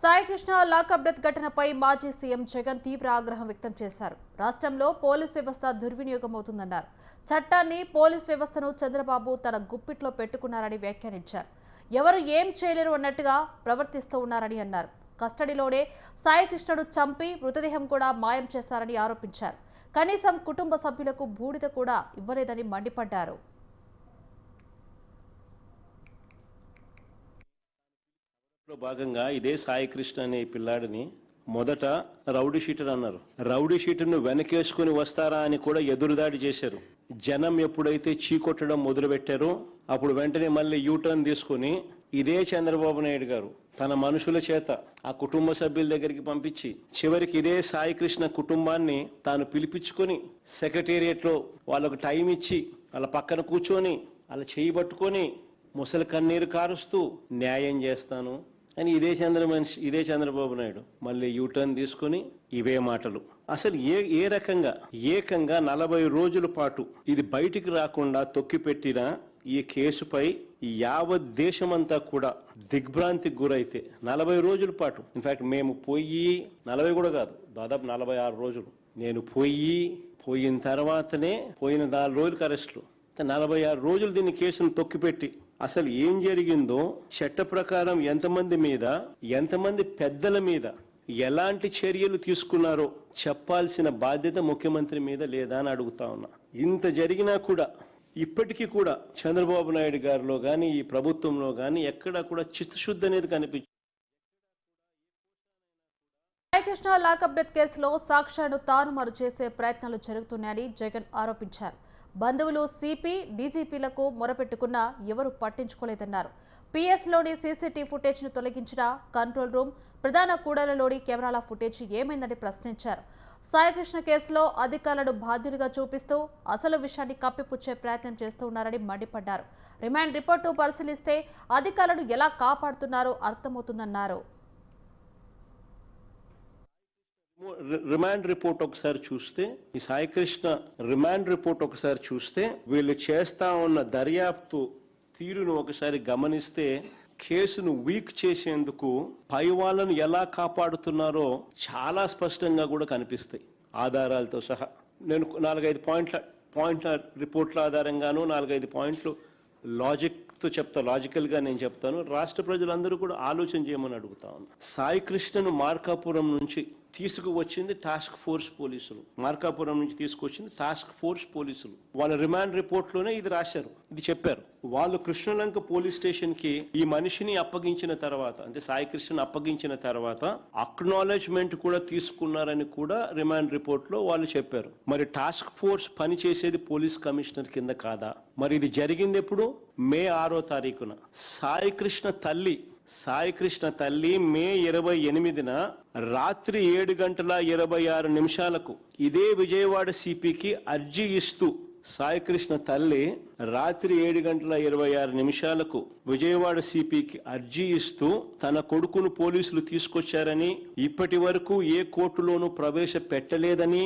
Sai Krishna lockup death ఘటనపై మాజీ CM Jagan తీవ్ర ఆగ్రహం వ్యక్తం చేశారు. రాష్ట్రంలో పోలీస్ వ్యవస్థ దుర్వినియోగం అవుతుందన్నారు. చట్టాన్ని, పోలీస్ వ్యవస్థను చంద్రబాబు తన గుప్పిట్లో పెట్టుకున్నారని వ్యాఖ్యానించారు. ఎవరు ఏం చేయలేరు అన్నట్టుగా ప్రవర్తిస్తూ ఉన్నారని అన్నారు. కస్టడీలోనే సాయి కృష్ణను చంపి మృతదేహం కూడా మాయం చేశారని ఆరోపించారు. కనీసం కుటుంబ సభ్యులకు బూడిద కూడా ఇవ్వలేదని మండిపడ్డారు. భాగంగా ఇదే సాయి కృష్ణ అనే పిల్లాడిని మొదట రౌడీ షీటర్ అన్నారు. రౌడీ షీటర్ను వెనకేసుకుని వస్తారా అని కూడా ఎదురుదాడి చేశారు. జనం ఎప్పుడైతే చీకొట్టడం మొదలుపెట్టారో అప్పుడు వెంటనే మళ్ళీ యూటర్న్ తీసుకుని ఇదే చంద్రబాబు నాయుడు గారు తన మనుషుల చేత ఆ కుటుంబ సభ్యుల దగ్గరికి పంపించి చివరికి ఇదే సాయి కృష్ణ కుటుంబాన్ని తాను పిలిపించుకొని సెక్రటేరియట్లో వాళ్ళకు టైం ఇచ్చి వాళ్ళ పక్కన కూర్చొని వాళ్ళ చేయి పట్టుకొని ముసలి కన్నీరు కారుస్తూ న్యాయం చేస్తాను అని ఇదే చంద్రబాబు నాయుడు మళ్ళీ యూటర్న్ తీసుకుని ఇవే మాటలు. అసలు ఏకంగా 40 రోజుల పాటు ఇది బయటికి రాకుండా తొక్కిపెట్టిన ఈ కేసుపై యావత్ దేశమంతా కూడా దిగ్భ్రాంతికి గురైతే 40 రోజుల పాటు, ఇన్ఫాక్ట్ మేము పోయి 40 కూడా కాదు, దాదాపు 46 రోజులు నేను పోయిన తర్వాతనే పోయిన 4 రోజులకు అరెస్టులు, 46 రోజులు దీన్ని కేసును తొక్కిపెట్టి అసలు ఏం జరిగిందో, చట్ట ప్రకారం ఎంతమంది పెద్దల మీద ఎలాంటి చర్యలు తీసుకున్నారో చెప్పాల్సిన బాధ్యత ముఖ్యమంత్రి మీద లేదా అని అడుగుతా ఉన్నా. ఇంత జరిగినా కూడా ఇప్పటికీ కూడా చంద్రబాబు నాయుడు గారిలో కానీ ఈ ప్రభుత్వంలో కానీ ఎక్కడా కూడా చిత్తశుద్ధి అనేది కనిపించింది. సాయి కృష్ణ లాకప్ డెత్ కేసులో సాక్ష్యాలను తారుమారు చేసే ప్రయత్నాలు జరుగుతున్నాయని జగన్ ఆరోపించారు. బంధువులు సిపి, డీజీపీలకు మొరపెట్టుకున్నా ఎవరూ పట్టించుకోలేదన్నారు. పిఎస్లోని సీసీటీవీ ఫుటేజ్ను తొలగించిన కంట్రోల్ రూమ్, ప్రధాన కూడళ్లలోని కెమెరాల ఫుటేజ్ ఏమైందని ప్రశ్నించారు. సాయికృష్ణ కేసులో అధికారులను బాధ్యులుగా చూపిస్తూ అసలు విషయాన్ని కప్పిపుచ్చే ప్రయత్నం చేస్తూ ఉన్నారని మండిపడ్డారు. రిమాండ్ రిపోర్టు పరిశీలిస్తే అధికారులను ఎలా కాపాడుతున్నారో అర్థమవుతుందన్నారు. రిమాండ్ రిపోర్ట్ ఒకసారి చూస్తే, ఈ సాయి కృష్ణ రిమాండ్ రిపోర్ట్ ఒకసారి చూస్తే, వీళ్ళు చేస్తా ఉన్న దర్యాప్తు తీరును ఒకసారి గమనిస్తే కేసును వీక్ చేసేందుకు పై వాళ్ళను ఎలా కాపాడుతున్నారో చాలా స్పష్టంగా కూడా కనిపిస్తాయి ఆధారాలతో సహా. నేను 4-5 పాయింట్ల రిపోర్ట్ల ఆధారంగాను 4-5 పాయింట్లు లాజికల్గా నేను చెప్తాను. రాష్ట్ర ప్రజలందరూ కూడా ఆలోచన చేయమని అడుగుతా ఉన్నా. సాయి కృష్ణను మార్కాపురం నుంచి తీసుకువచ్చింది టాస్క్ ఫోర్స్ పోలీసులు. మార్కాపురం నుంచి తీసుకొచ్చింది టాస్క్ ఫోర్స్ పోలీసులు. వాళ్ళ రిమాండ్ రిపోర్ట్లోనే ఇది రాశారు, ఇది చెప్పారు. వాళ్ళు కృష్ణలంక పోలీస్ స్టేషన్ కి ఈ మనిషిని అప్పగించిన తర్వాత, అంటే సాయి కృష్ణను అప్పగించిన తర్వాత అక్నాలెడ్జ్మెంట్ కూడా తీసుకున్నారని కూడా రిమాండ్ రిపోర్ట్ లో వాళ్ళు చెప్పారు. మరి టాస్క్ ఫోర్స్ పని చేసేది పోలీస్ కమిషనర్ కింద కాదా? మరి ఇది జరిగింది ఎప్పుడు? మే 6వ తారీఖున సాయి కృష్ణ తల్లి మే 28న రాత్రి 7:26 ఇదే విజయవాడ సిపికి అర్జీ ఇస్తూ సాయి కృష్ణ తల్లి రాత్రి 7:26 విజయవాడ సిపికి అర్జీ ఇస్తూ తన కొడుకును పోలీసులు తీసుకొచ్చారని, ఇప్పటి వరకు ఏ కోర్టులోనూ ప్రవేశపెట్టలేదని,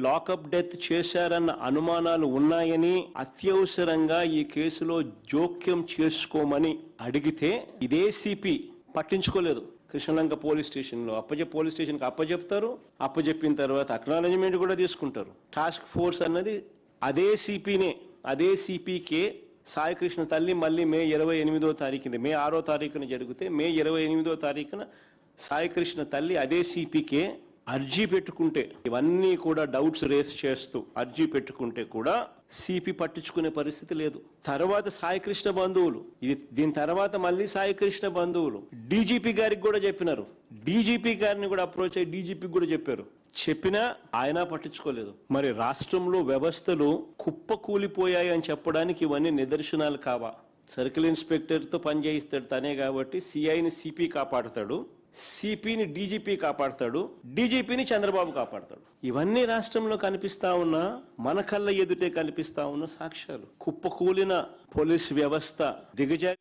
లాకప్ డెత్ చేశారన్న అనుమానాలు ఉన్నాయని, అత్యవసరంగా ఈ కేసులో జోక్యం చేసుకోమని అడిగితే ఇదే సిపి పట్టించుకోలేదు. కృష్ణలంక పోలీస్ స్టేషన్లో పోలీస్ స్టేషన్కి అప్పచెప్తారు. అప్పచెప్పిన తర్వాత అక్నాలెడ్జ్మెంట్ కూడా తీసుకుంటారు. టాస్క్ ఫోర్స్ అన్నది అదే సిపికే సాయి కృష్ణ తల్లి మళ్ళీ మే 28వ తారీఖున, మే 6వ తారీఖున జరిగితే మే 28వ తారీఖున సాయి కృష్ణ తల్లి అదే సిపికే అర్జీ పెట్టుకుంటే, ఇవన్నీ కూడా డౌట్స్ రేస్ చేస్తూ అర్జీ పెట్టుకుంటే కూడా సిపి పట్టించుకునే పరిస్థితి లేదు. తర్వాత సాయి కృష్ణ బంధువులు, దీని తర్వాత మళ్ళీ సాయి కృష్ణ బంధువులు డీజీపీ గారికి కూడా చెప్పినారు. డీజీపీ గారిని కూడా అప్రోచ్ అయ్యి డీజీపీకి కూడా చెప్పినా ఆయన పట్టించుకోలేదు. మరి రాష్ట్రంలో వ్యవస్థలు కుప్పకూలిపోయాయి అని చెప్పడానికి ఇవన్నీ నిదర్శనాలు కావా? సర్కిల్ ఇన్స్పెక్టర్తో పనిచేయిస్తాడు తనే కాబట్టి సిఐని సిపి కాపాడుతాడు, సిపిని డీజీపీ కాపాడుతాడు, డీజీపీని చంద్రబాబు కాపాడుతాడు. ఇవన్నీ రాష్ట్రంలో కనిపిస్తా ఉన్న, మన కళ్ళ ఎదుటే కనిపిస్తా ఉన్న సాక్ష్యాలు. కుప్పకూలిన పోలీస్ వ్యవస్థ, దిగజారి